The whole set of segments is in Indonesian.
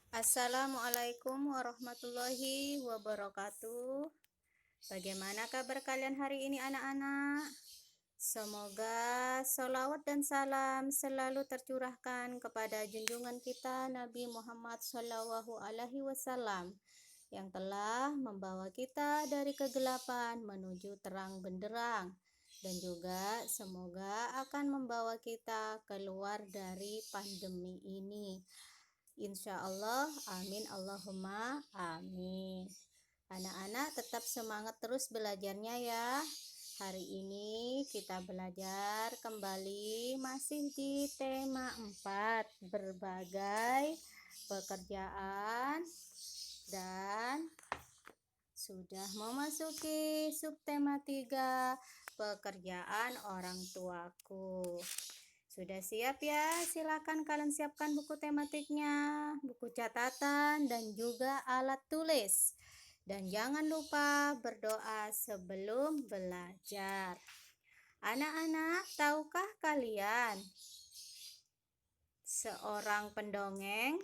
Assalamualaikum warahmatullahi wabarakatuh. Bagaimana kabar kalian hari ini anak-anak? Semoga salawat dan salam selalu tercurahkan kepada junjungan kita Nabi Muhammad SAW yang telah membawa kita dari kegelapan menuju terang benderang, dan juga semoga akan membawa kita keluar dari pandemi ini. Insya Allah, amin Allahumma amin. Anak-anak tetap semangat terus belajarnya ya. Hari ini kita belajar kembali masih di tema 4, berbagai pekerjaan, dan sudah memasuki subtema 3, pekerjaan orang tuaku. Sudah siap ya? Silakan kalian siapkan buku tematiknya, buku catatan, dan juga alat tulis. Dan jangan lupa berdoa sebelum belajar. Anak-anak, tahukah kalian seorang pendongeng?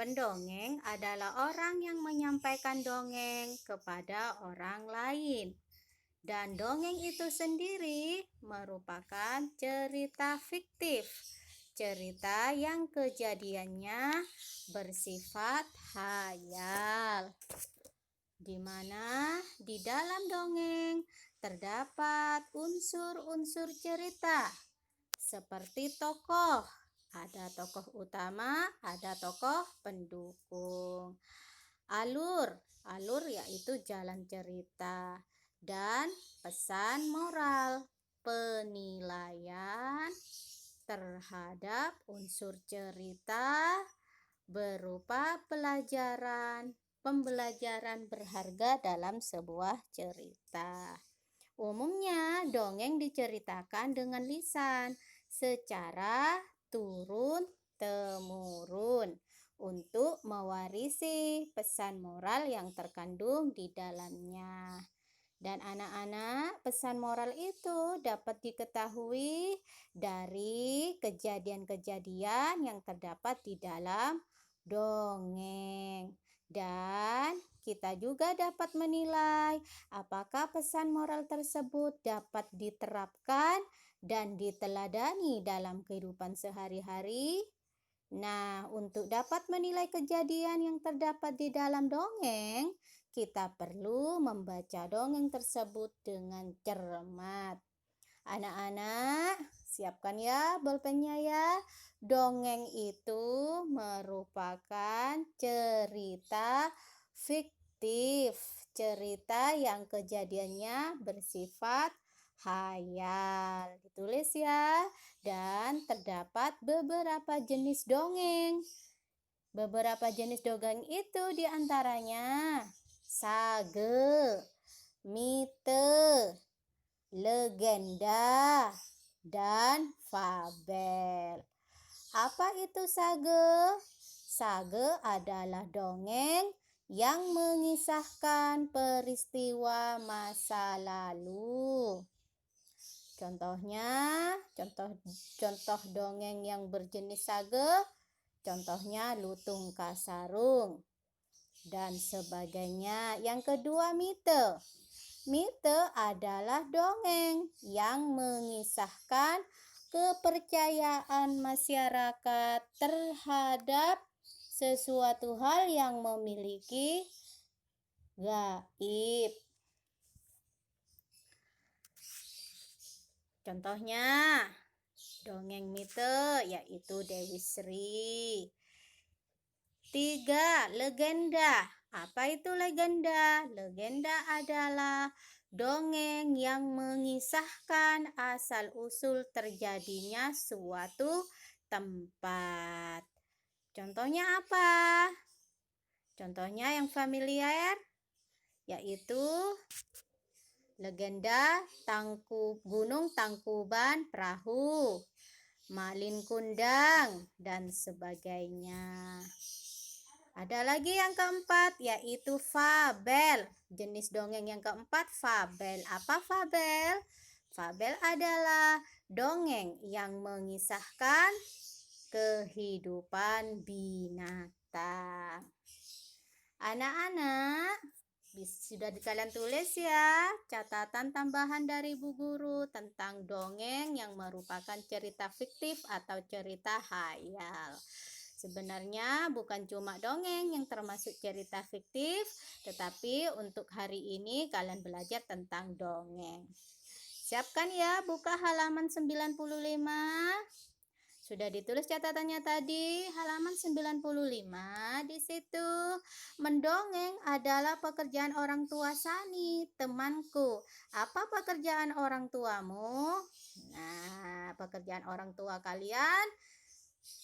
Pendongeng adalah orang yang menyampaikan dongeng kepada orang lain. Dan dongeng itu sendiri merupakan cerita fiktif, cerita yang kejadiannya bersifat hayal, di mana di dalam dongeng terdapat unsur-unsur cerita seperti tokoh. Ada tokoh utama, ada tokoh pendukung. Alur yaitu jalan cerita. Dan pesan moral, penilaian terhadap unsur cerita berupa pembelajaran berharga dalam sebuah cerita. Umumnya dongeng diceritakan dengan lisan secara turun-temurun untuk mewarisi pesan moral yang terkandung di dalamnya. Dan anak-anak, pesan moral itu dapat diketahui dari kejadian-kejadian yang terdapat di dalam dongeng. Dan kita juga dapat menilai apakah pesan moral tersebut dapat diterapkan dan diteladani dalam kehidupan sehari-hari. Nah, untuk dapat menilai kejadian yang terdapat di dalam dongeng, kita perlu membaca dongeng tersebut dengan cermat. Anak-anak, siapkan ya bolpennya ya. Dongeng itu merupakan cerita fiktif, cerita yang kejadiannya bersifat hayal. Ditulis ya. Dan terdapat beberapa jenis dongeng. Beberapa jenis dongeng itu diantaranya sage, mite, legenda, dan fabel. Apa itu sage? Sage adalah dongeng yang mengisahkan peristiwa masa lalu. Contohnya, contoh dongeng yang berjenis sage, contohnya Lutung Kasarung dan sebagainya. Yang kedua, mite. Mite adalah dongeng yang mengisahkan kepercayaan masyarakat terhadap sesuatu hal yang memiliki gaib. Contohnya dongeng mite yaitu Dewi Sri. 3. Legenda. Apa itu legenda? Legenda adalah dongeng yang mengisahkan asal-usul terjadinya suatu tempat. Contohnya apa? Contohnya yang familiar yaitu legenda Gunung Tangkuban Perahu, Malin Kundang, dan sebagainya. Ada lagi yang keempat yaitu fabel. Jenis dongeng yang keempat fabel. Apa fabel? Fabel adalah dongeng yang mengisahkan kehidupan binatang. binatang. Anak-anak, sudah kalian tulis ya catatan tambahan dari Bu Guru tentang dongeng yang merupakan cerita fiktif atau cerita hayal. Sebenarnya bukan cuma dongeng yang termasuk cerita fiktif, tetapi untuk hari ini kalian belajar tentang dongeng. Siapkan ya, buka halaman 95. Sudah ditulis catatannya tadi, halaman 95. Di situ, mendongeng adalah pekerjaan orang tua Sani, temanku. Apa pekerjaan orang tuamu? Nah, pekerjaan orang tua kalian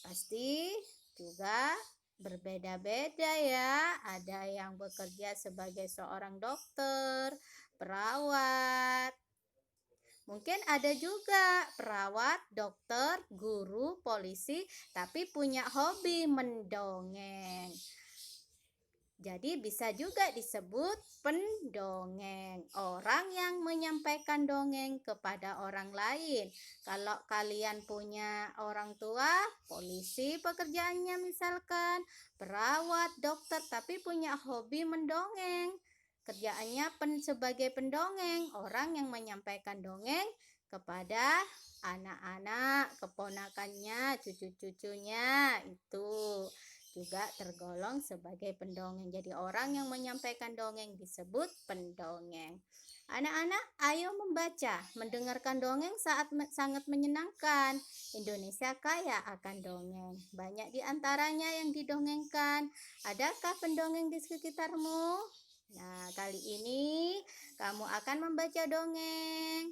pasti juga berbeda-beda ya. Ada yang bekerja sebagai seorang dokter, perawat. Mungkin ada juga perawat, dokter, guru, polisi, tapi punya hobi mendongeng. Jadi bisa juga disebut pendongeng, orang yang menyampaikan dongeng kepada orang lain. Kalau kalian punya orang tua, polisi pekerjaannya misalkan, perawat, dokter, tapi punya hobi mendongeng. Kerjaannya sebagai pendongeng, orang yang menyampaikan dongeng kepada anak-anak, keponakannya, cucu-cucunya, itu juga tergolong sebagai pendongeng. Jadi orang yang menyampaikan dongeng disebut pendongeng. Anak-anak, ayo membaca, mendengarkan dongeng sangat menyenangkan. Indonesia kaya akan dongeng. Banyak di antaranya yang didongengkan. Adakah pendongeng di sekitarmu? Nah, kali ini kamu akan membaca dongeng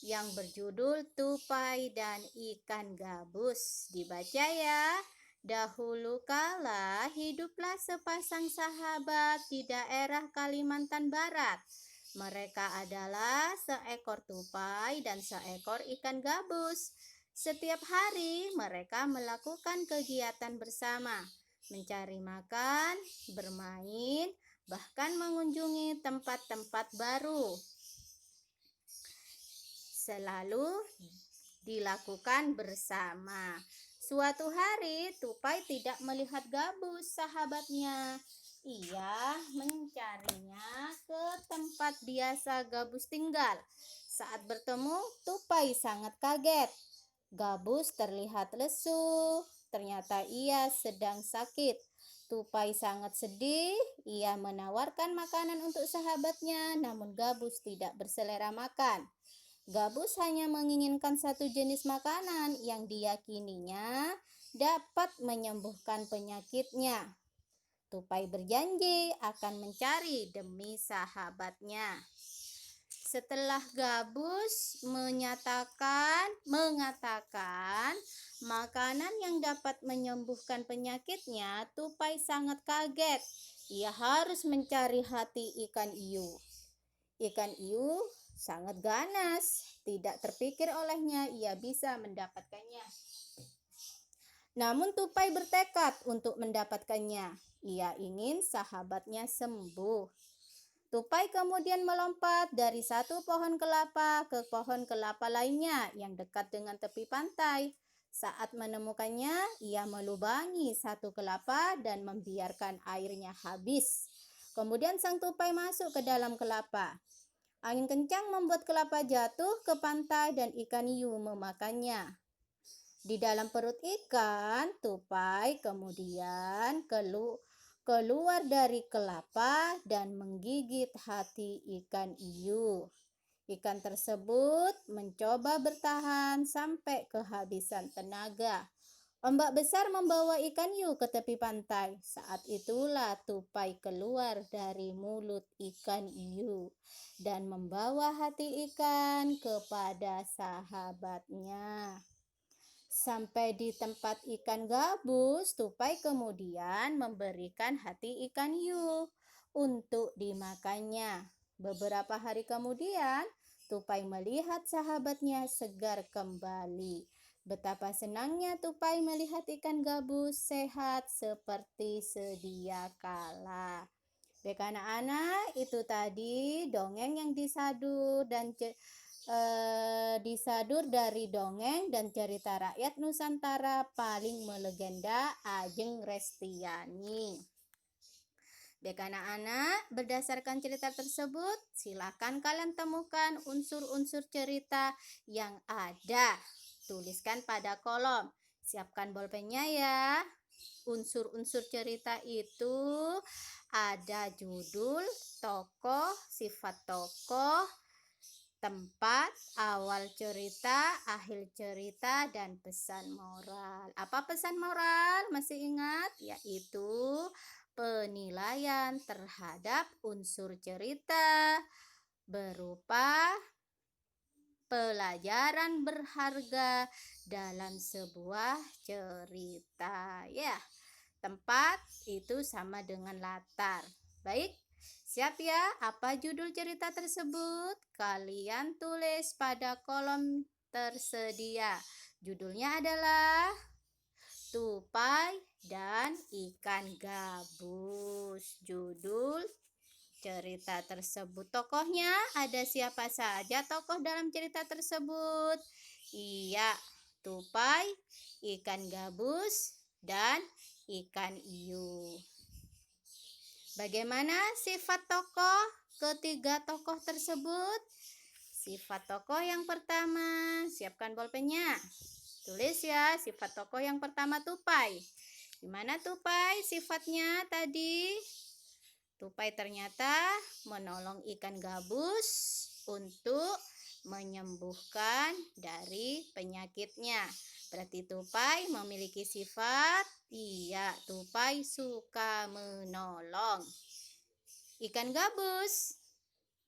yang berjudul Tupai dan Ikan Gabus. Dibaca ya. Dahulu kala hiduplah sepasang sahabat di daerah Kalimantan Barat. Mereka adalah seekor tupai dan seekor ikan gabus. Setiap hari mereka melakukan kegiatan bersama, mencari makan, bermain, bahkan mengunjungi tempat-tempat baru. Selalu dilakukan bersama. Suatu hari, tupai tidak melihat gabus, sahabatnya. Ia mencarinya ke tempat biasa gabus tinggal. Saat bertemu, tupai sangat kaget. Gabus terlihat lesu. Ternyata ia sedang sakit. Tupai sangat sedih. Ia menawarkan makanan untuk sahabatnya, namun gabus tidak berselera makan. Gabus hanya menginginkan satu jenis makanan yang diyakininya dapat menyembuhkan penyakitnya. Tupai berjanji akan mencari demi sahabatnya. Setelah gabus mengatakan makanan yang dapat menyembuhkan penyakitnya, tupai sangat kaget. Ia harus mencari hati ikan hiu. Ikan hiu sangat ganas, tidak terpikir olehnya ia bisa mendapatkannya. Namun tupai bertekad untuk mendapatkannya. Ia ingin sahabatnya sembuh. Tupai kemudian melompat dari satu pohon kelapa ke pohon kelapa lainnya yang dekat dengan tepi pantai. Saat menemukannya, ia melubangi satu kelapa dan membiarkan airnya habis. Kemudian sang tupai masuk ke dalam kelapa. Angin kencang membuat kelapa jatuh ke pantai dan ikan hiu memakannya. Di dalam perut ikan, tupai kemudian keluar dari kelapa dan menggigit hati ikan hiu. Ikan tersebut mencoba bertahan sampai kehabisan tenaga. Ombak besar membawa ikan hiu ke tepi pantai. Saat itulah tupai keluar dari mulut ikan hiu dan membawa hati ikan kepada sahabatnya. Sampai di tempat ikan gabus, tupai kemudian memberikan hati ikan hiu untuk dimakannya. Beberapa hari kemudian, tupai melihat sahabatnya segar kembali. Betapa senangnya tupai melihat ikan gabus sehat seperti sedia kala. Baik anak-anak, itu tadi dongeng yang disadu dan disadur dari dongeng dan cerita rakyat Nusantara paling melegenda Ajeng Restiani. Baik anak-anak, berdasarkan cerita tersebut, silakan kalian temukan unsur-unsur cerita yang ada. Tuliskan pada kolom. Siapkan bolpennya ya. Unsur-unsur cerita itu ada judul, tokoh, sifat tokoh, tempat, awal cerita, akhir cerita, dan pesan moral. Apa pesan moral? Masih ingat? Yaitu penilaian terhadap unsur cerita berupa pelajaran berharga dalam sebuah cerita. Ya, tempat itu sama dengan latar. Baik, siap ya? Apa judul cerita tersebut? Kalian tulis pada kolom tersedia. Judulnya adalah Tupai dan Ikan Gabus. Judul cerita tersebut. Tokohnya ada siapa saja tokoh dalam cerita tersebut? Iya, tupai, ikan gabus, dan ikan hiu. Bagaimana sifat tokoh ketiga tokoh tersebut? Sifat tokoh yang pertama, siapkan bolpennya. Tulis ya, sifat tokoh yang pertama tupai. Gimana tupai sifatnya tadi? Tupai ternyata menolong ikan gabus untuk menyembuhkan dari penyakitnya. Berarti tupai memiliki sifat, iya, tupai suka menolong. Ikan gabus,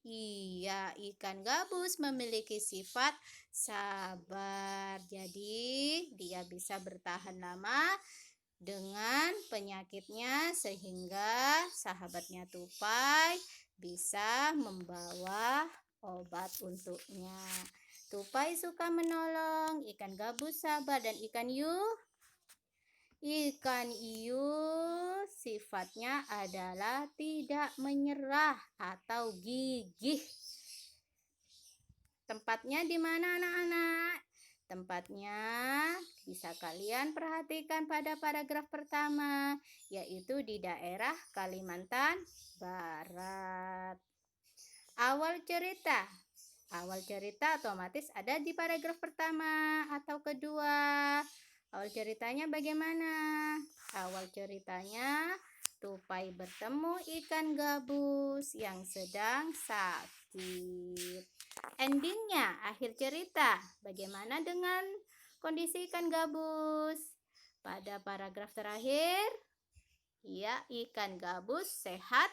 iya, ikan gabus memiliki sifat sabar. Jadi, dia bisa bertahan lama dengan penyakitnya sehingga sahabatnya tupai bisa membawa obat untuknya. Tupai suka menolong, ikan gabus sabar, dan ikan hiu sifatnya adalah tidak menyerah atau gigih. Tempatnya di mana anak-anak? Tempatnya bisa kalian perhatikan pada paragraf pertama, yaitu di daerah Kalimantan Barat. Awal cerita. Awal cerita otomatis ada di paragraf pertama atau kedua. Awal ceritanya bagaimana? Awal ceritanya tupai bertemu ikan gabus yang sedang sakit. Endingnya, akhir cerita, bagaimana dengan kondisi ikan gabus? Pada paragraf terakhir, ya, ikan gabus sehat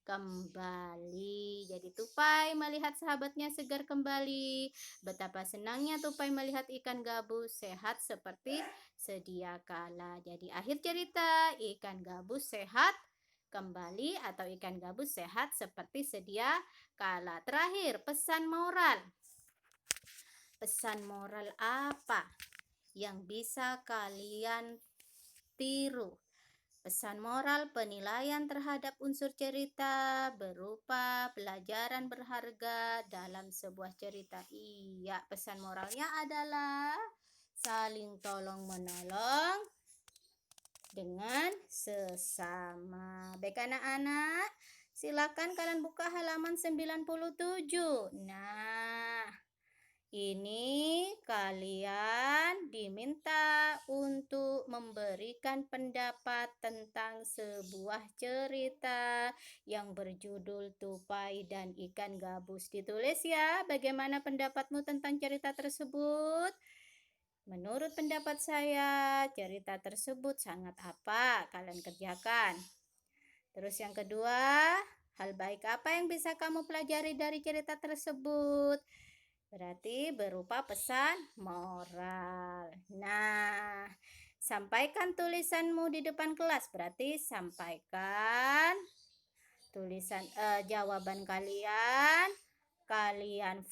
kembali. Jadi tupai melihat sahabatnya segar kembali. Betapa senangnya tupai melihat ikan gabus sehat seperti sedia kala. Jadi akhir cerita, ikan gabus sehat kembali atau ikan gabus sehat seperti sedia kala. Terakhir, pesan moral. Pesan moral apa yang bisa kalian tiru? Pesan moral penilaian terhadap unsur cerita berupa pelajaran berharga dalam sebuah cerita. Iya, pesan moralnya adalah saling tolong menolong dengan sesama. Baik anak-anak, silakan kalian buka halaman 97. Nah, ini kalian diminta untuk memberikan pendapat tentang sebuah cerita yang berjudul Tupai dan Ikan Gabus. Ditulis ya, bagaimana pendapatmu tentang cerita tersebut? Menurut pendapat saya, cerita tersebut sangat apa? Kalian kerjakan. Terus yang kedua, hal baik apa yang bisa kamu pelajari dari cerita tersebut? Berarti berupa pesan moral. Nah, sampaikan tulisanmu di depan kelas. Berarti sampaikan tulisan jawaban kalian. Kalian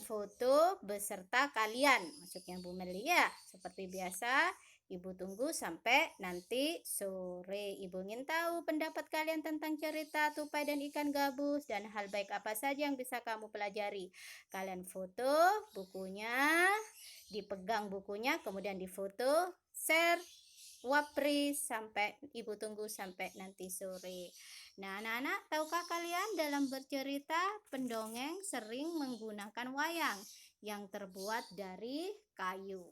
foto beserta kalian. Maksudnya Bu Meli ya, seperti biasa Ibu tunggu sampai nanti sore. Ibu ingin tahu pendapat kalian tentang cerita tupai dan ikan gabus dan hal baik apa saja yang bisa kamu pelajari. Kalian foto bukunya, dipegang bukunya, kemudian difoto, share, wapri sampai ibu tunggu sampai nanti sore. Nah, anak-anak, tahukah kalian dalam bercerita pendongeng sering menggunakan wayang yang terbuat dari kayu.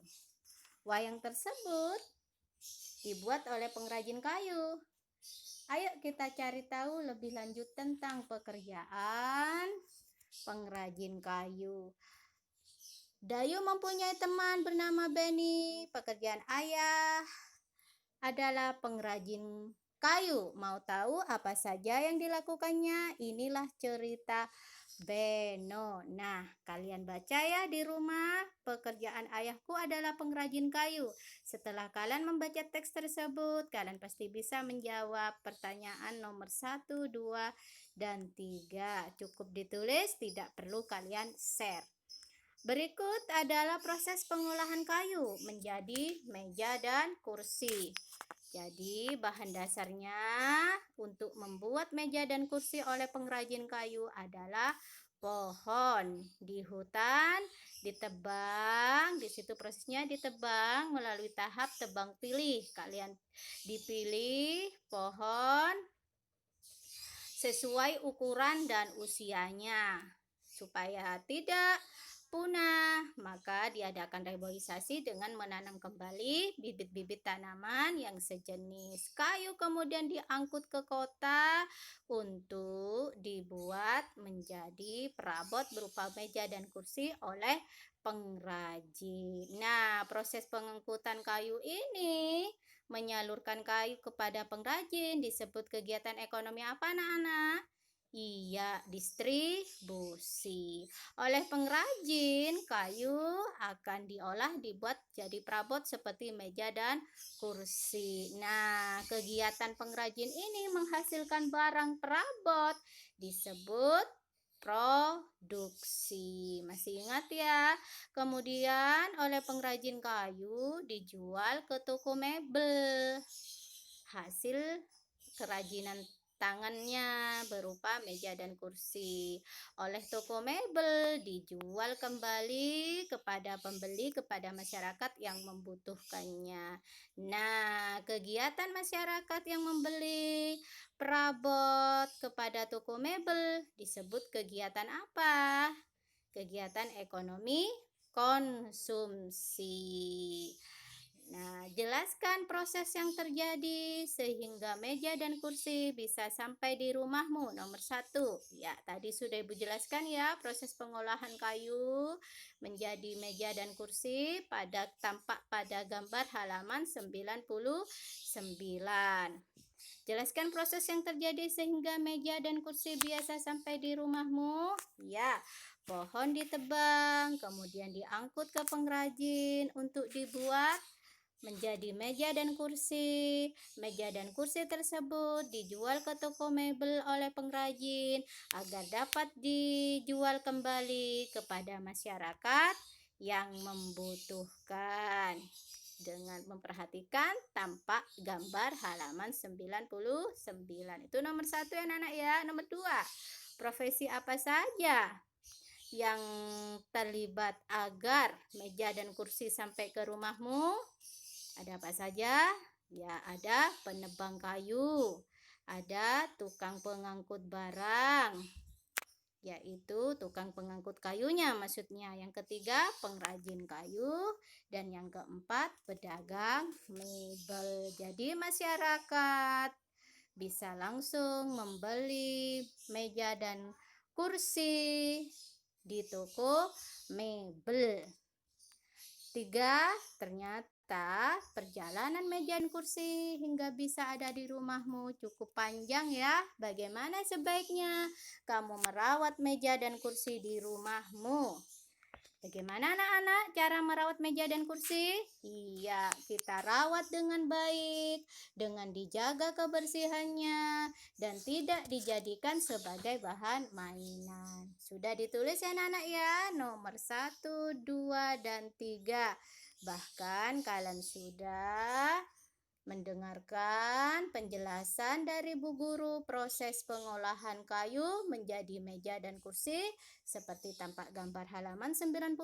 Wayang tersebut dibuat oleh pengrajin kayu. Ayo kita cari tahu lebih lanjut tentang pekerjaan pengrajin kayu. Dayu mempunyai teman bernama Benny. Pekerjaan ayah adalah pengrajin kayu. Mau tahu apa saja yang dilakukannya? Inilah cerita Beno. Nah, kalian baca ya di rumah. Pekerjaan ayahku adalah pengrajin kayu. Setelah kalian membaca teks tersebut, kalian pasti bisa menjawab pertanyaan nomor 1, 2, dan 3. Cukup ditulis, tidak perlu kalian share. Berikut adalah proses pengolahan kayu menjadi meja dan kursi. Jadi bahan dasarnya untuk membuat meja dan kursi oleh pengrajin kayu adalah pohon di hutan, ditebang, di situ prosesnya ditebang melalui tahap tebang pilih. Kalian dipilih pohon sesuai ukuran dan usianya supaya tidak punah, maka diadakan reboisasi dengan menanam kembali bibit-bibit tanaman yang sejenis. Kayu kemudian diangkut ke kota untuk dibuat menjadi perabot berupa meja dan kursi oleh pengrajin. Nah, proses pengangkutan kayu ini menyalurkan kayu kepada pengrajin disebut kegiatan ekonomi apa, anak-anak? Iya, distribusi. Oleh pengrajin, kayu akan diolah dibuat jadi perabot seperti meja dan kursi. Nah, kegiatan pengrajin ini menghasilkan barang perabot disebut produksi. Masih ingat ya? Kemudian oleh pengrajin kayu dijual ke toko mebel. Hasil kerajinan tangannya berupa meja dan kursi. Oleh toko mebel dijual kembali kepada pembeli, kepada masyarakat yang membutuhkannya. Nah, kegiatan masyarakat yang membeli perabot kepada toko mebel disebut kegiatan apa? Kegiatan ekonomi konsumsi. Nah, jelaskan proses yang terjadi sehingga meja dan kursi bisa sampai di rumahmu. Nomor 1. Ya, tadi sudah Ibu jelaskan ya, proses pengolahan kayu menjadi meja dan kursi tampak pada gambar halaman 99. Jelaskan proses yang terjadi sehingga meja dan kursi biasa sampai di rumahmu. Ya, pohon ditebang, kemudian diangkut ke pengrajin untuk dibuat menjadi meja dan kursi. Meja dan kursi tersebut dijual ke toko mebel oleh pengrajin agar dapat dijual kembali kepada masyarakat yang membutuhkan. Dengan memperhatikan tampak gambar halaman 99. Itu nomor 1 ya anak ya. Nomor 2, profesi apa saja yang terlibat agar meja dan kursi sampai ke rumahmu? Ada apa saja? Ya, ada penebang kayu, ada tukang pengangkut barang, yaitu tukang pengangkut kayunya maksudnya. Yang ketiga, pengrajin kayu, dan yang keempat, pedagang mebel. Jadi masyarakat bisa langsung membeli meja dan kursi di toko mebel. 3, ternyata perjalanan meja dan kursi hingga bisa ada di rumahmu cukup panjang ya. Bagaimana sebaiknya kamu merawat meja dan kursi di rumahmu? Bagaimana anak-anak cara merawat meja dan kursi? Iya, kita rawat dengan baik, dengan dijaga kebersihannya, dan tidak dijadikan sebagai bahan mainan. Sudah ditulis ya anak-anak ya, nomor 1, 2, dan 3. Bahkan kalian sudah mendengarkan penjelasan dari Bu Guru proses pengolahan kayu menjadi meja dan kursi seperti tampak gambar halaman 99,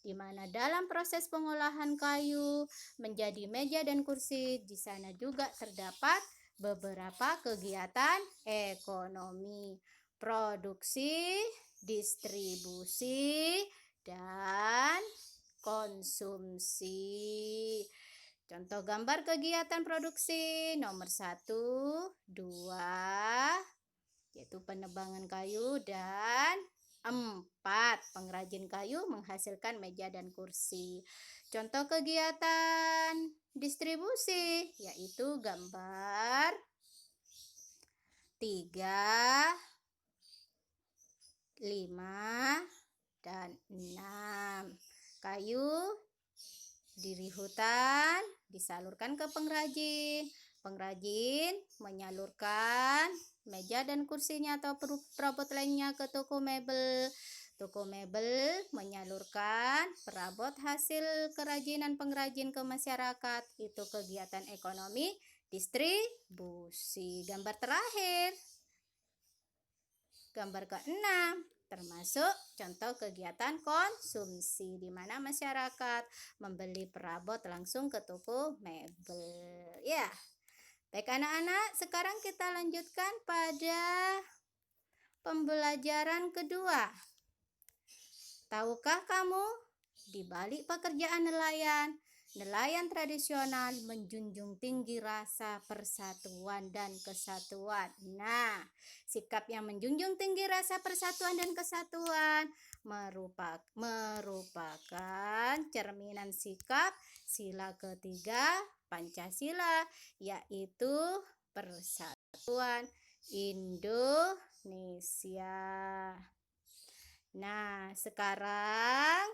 di mana dalam proses pengolahan kayu menjadi meja dan kursi di sana juga terdapat beberapa kegiatan ekonomi, produksi, distribusi, dan konsumsi. Contoh gambar kegiatan produksi nomor 1, 2, yaitu penebangan kayu, dan 4, pengrajin kayu menghasilkan meja dan kursi. Contoh kegiatan distribusi yaitu gambar 3, 5, dan 6. Kayu dari hutan disalurkan ke pengrajin. Pengrajin menyalurkan meja dan kursinya atau perabot lainnya ke toko mebel. Toko mebel menyalurkan perabot hasil kerajinan pengrajin ke masyarakat. Itu kegiatan ekonomi distribusi. Gambar terakhir, gambar ke-6, termasuk contoh kegiatan konsumsi di mana masyarakat membeli perabot langsung ke toko mebel. Ya, baik anak-anak, sekarang kita lanjutkan pada pembelajaran kedua. Tahukah kamu, di balik pekerjaan nelayan tradisional menjunjung tinggi rasa persatuan dan kesatuan. Nah, sikap yang menjunjung tinggi rasa persatuan dan kesatuan merupakan cerminan sikap sila ketiga Pancasila, yaitu persatuan Indonesia. Nah, sekarang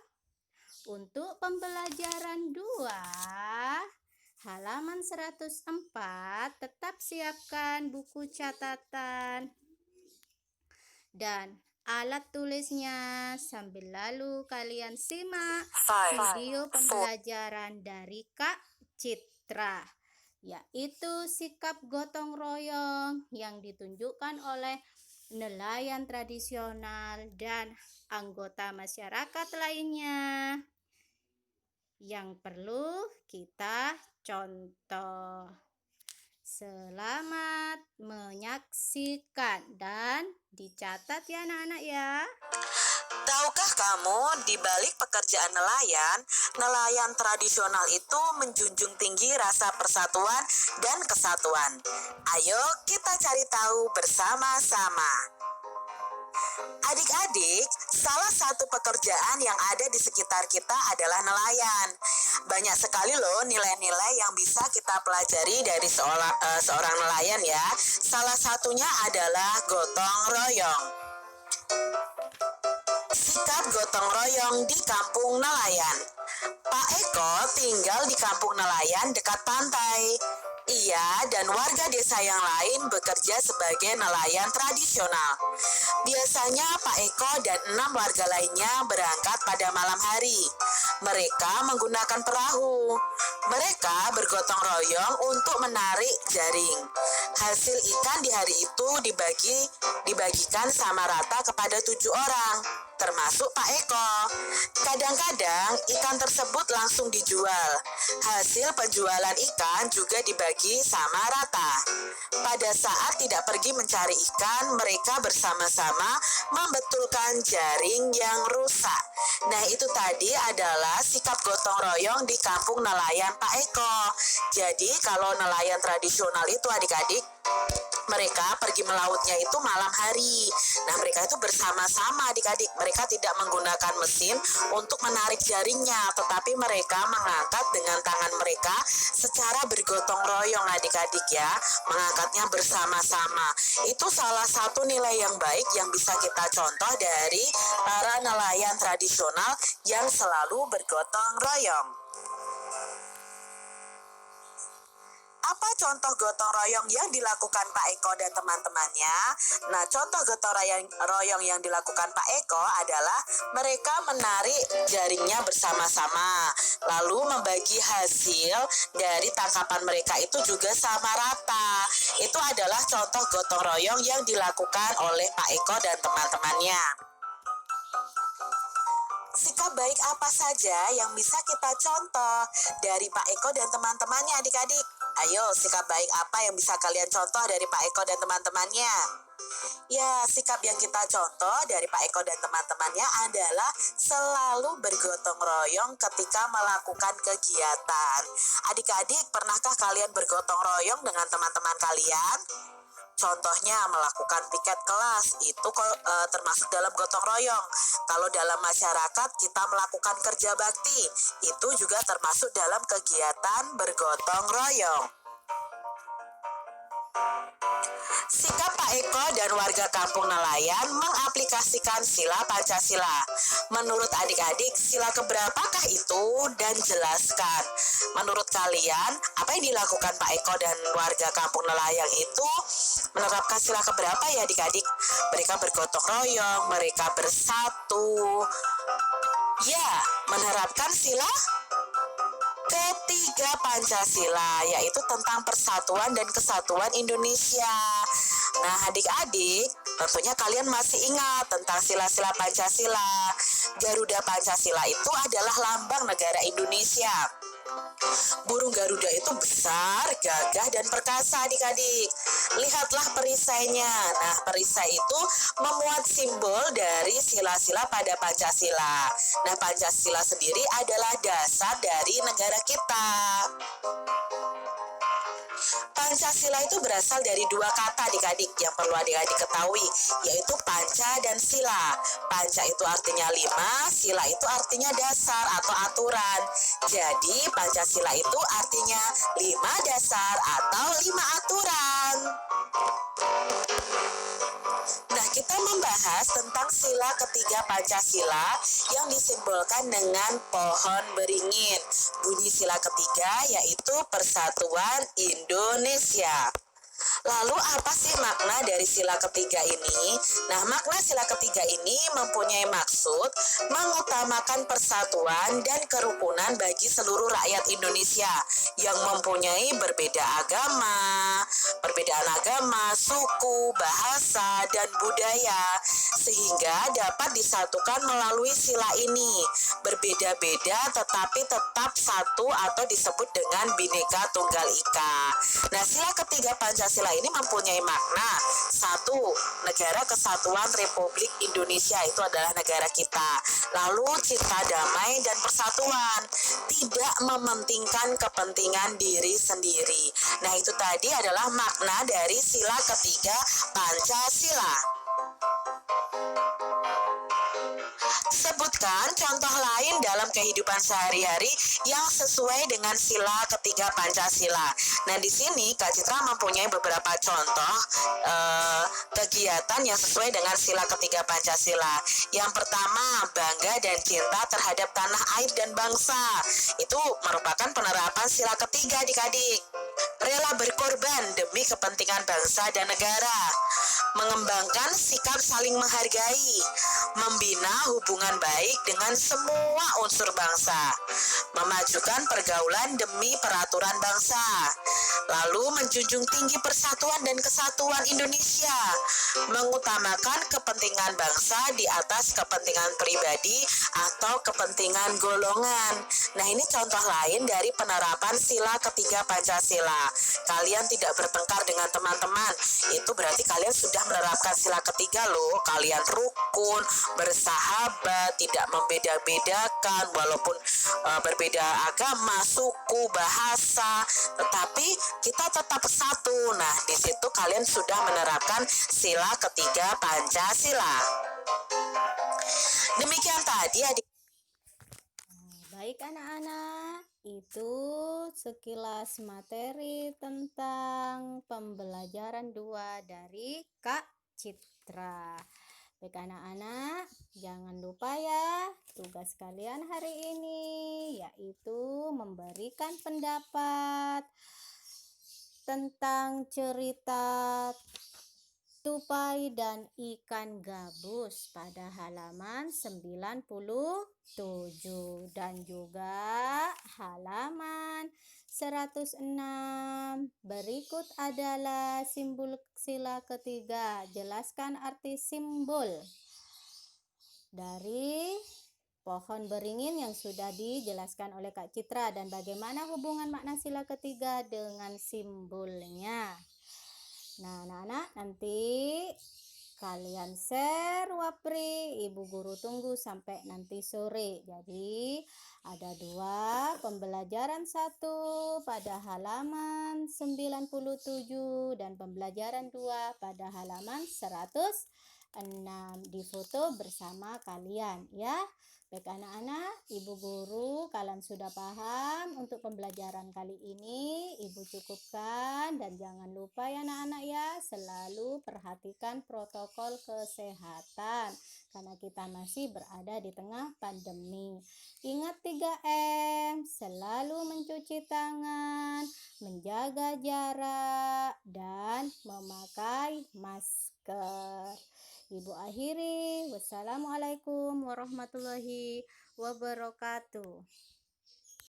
untuk pembelajaran 2, halaman 104, tetap siapkan buku catatan dan alat tulisnya sambil lalu kalian simak video pembelajaran dari Kak Citra, yaitu sikap gotong royong yang ditunjukkan oleh nelayan tradisional dan anggota masyarakat lainnya yang perlu kita contoh. Selamat menyaksikan dan dicatat ya anak-anak ya. Tahukah kamu, di balik pekerjaan nelayan tradisional itu menjunjung tinggi rasa persatuan dan kesatuan. Ayo kita cari tahu bersama-sama. Adik-adik, salah satu pekerjaan yang ada di sekitar kita adalah nelayan. Banyak sekali loh nilai-nilai yang bisa kita pelajari dari seorang nelayan ya. Salah satunya adalah gotong royong. Sikap gotong royong di kampung nelayan. Pak Eko tinggal di kampung nelayan dekat pantai. Ia dan warga desa yang lain bekerja sebagai nelayan tradisional. Biasanya Pak Eko dan 6 warga lainnya berangkat pada malam hari. Mereka menggunakan perahu. Mereka bergotong royong untuk menarik jaring. Hasil ikan di hari itu dibagikan sama rata kepada 7 orang, termasuk Pak Eko. Kadang-kadang ikan tersebut langsung dijual. Hasil penjualan ikan juga dibagi sama rata. Pada saat tidak pergi mencari ikan, mereka bersama-sama membetulkan jaring yang rusak. Nah, itu tadi adalah sikap gotong royong di kampung nelayan Pak Eko. Jadi kalau nelayan tradisional itu adik-adik, mereka pergi melautnya itu malam hari. Nah, mereka itu bersama-sama adik-adik. Mereka tidak menggunakan mesin untuk menarik jaringnya, tetapi mereka mengangkat dengan tangan mereka secara bergotong royong adik-adik ya. Mengangkatnya bersama-sama. Itu salah satu nilai yang baik yang bisa kita contoh dari para nelayan tradisional yang selalu bergotong royong. Apa contoh gotong royong yang dilakukan Pak Eko dan teman-temannya? Nah, contoh gotong royong yang dilakukan Pak Eko adalah mereka menarik jaringnya bersama-sama, lalu membagi hasil dari tangkapan mereka itu juga sama rata. Itu adalah contoh gotong royong yang dilakukan oleh Pak Eko dan teman-temannya. Sikap baik apa saja yang bisa kita contoh dari Pak Eko dan teman-temannya, adik-adik? Ayo, sikap baik apa yang bisa kalian contoh dari Pak Eko dan teman-temannya? Ya, sikap yang kita contoh dari Pak Eko dan teman-temannya adalah selalu bergotong royong ketika melakukan kegiatan. Adik-adik, pernahkah kalian bergotong royong dengan teman-teman kalian? Contohnya melakukan piket kelas, itu termasuk dalam gotong royong. Kalau dalam masyarakat kita melakukan kerja bakti, itu juga termasuk dalam kegiatan bergotong royong. Sikap Pak Eko dan warga Kampung Nelayan mengaplikasikan sila Pancasila. Menurut adik-adik, sila keberapakah itu dan jelaskan. Menurut kalian, apa yang dilakukan Pak Eko dan warga Kampung Nelayan itu menerapkan sila keberapa ya adik-adik? Mereka bergotong royong, mereka bersatu. Ya, menerapkan sila ketiga Pancasila, yaitu tentang persatuan dan kesatuan Indonesia. Nah, adik-adik, tentunya kalian masih ingat tentang sila-sila Pancasila. Garuda Pancasila itu adalah lambang negara Indonesia. Burung Garuda itu besar, gagah, dan perkasa, adik-adik. Lihatlah perisainya. Nah, perisai itu memuat simbol dari sila-sila pada Pancasila. Nah, Pancasila sendiri adalah dasar dari negara kita. Pancasila itu berasal dari dua kata adik-adik yang perlu adik-adik ketahui, yaitu panca dan sila. Panca itu artinya 5, sila itu artinya dasar atau aturan. Jadi Pancasila itu artinya 5 dasar atau 5 aturan. Nah, kita membahas tentang sila ketiga Pancasila yang disimbolkan dengan pohon beringin. Bunyi sila ketiga yaitu Persatuan Indonesia. Lalu apa sih makna dari sila ketiga ini? Nah, makna sila ketiga ini mempunyai maksud mengutamakan persatuan dan kerukunan bagi seluruh rakyat Indonesia yang mempunyai perbedaan agama, suku, bahasa, dan budaya, sehingga dapat disatukan melalui sila ini. Berbeda-beda tetapi tetap satu atau disebut dengan Bhinneka Tunggal Ika. Nah, sila ketiga Pancasila ini mempunyai makna. 1. Negara Kesatuan Republik Indonesia, itu adalah negara kita. Lalu cinta damai dan persatuan, tidak mementingkan kepentingan diri sendiri. Nah, itu tadi adalah makna dari sila ketiga Pancasila. Sebutkan contoh lain dalam kehidupan sehari-hari yang sesuai dengan sila ketiga Pancasila. Nah, di sini Kak Citra mempunyai beberapa contoh kegiatan yang sesuai dengan sila ketiga Pancasila. Yang pertama, bangga dan cinta terhadap tanah air dan bangsa. Itu merupakan penerapan sila ketiga, adik-adik. Rela berkorban demi kepentingan bangsa dan negara. Mengembangkan sikap saling menghargai, membina hubungan baik dengan semua unsur bangsa, memajukan pergaulan demi peraturan bangsa, lalu menjunjung tinggi persatuan dan kesatuan Indonesia, mengutamakan kepentingan bangsa di atas kepentingan pribadi atau kepentingan golongan. Nah, ini contoh lain dari penerapan sila ketiga Pancasila. Kalian tidak bertengkar dengan teman-teman, itu berarti kalian sudah menerapkan sila ketiga loh. Kalian rukun, bersahabat, tidak membeda-bedakan walaupun berbeda agama, suku, bahasa, tetapi kita tetap satu. Nah, di situ kalian sudah menerapkan sila ketiga Pancasila. Demikian tadi adik. Baik anak-anak, itu sekilas materi tentang pembelajaran 2 dari Kak Citra. Baik anak-anak, jangan lupa ya tugas kalian hari ini yaitu memberikan pendapat tentang cerita tupai dan ikan gabus pada halaman 97 dan juga halaman 106. Berikut adalah simbol sila ketiga. Jelaskan arti simbol dari pohon beringin yang sudah dijelaskan oleh Kak Citra dan bagaimana hubungan makna sila ketiga dengan simbolnya. Nah, anak-anak, nanti kalian share Wapri, Ibu Guru tunggu sampai nanti sore. Jadi ada 2 pembelajaran, 1 pada halaman 97 dan pembelajaran 2 pada halaman 106. Difoto bersama kalian ya. Baik anak-anak, Ibu Guru kalian sudah paham untuk pembelajaran kali ini. Ibu cukupkan dan jangan lupa ya anak-anak ya, selalu perhatikan protokol kesehatan karena kita masih berada di tengah pandemi. Ingat 3M, selalu mencuci tangan, menjaga jarak, dan memakai masker. Ibu akhiri, wassalamualaikum warahmatullahi wabarakatuh.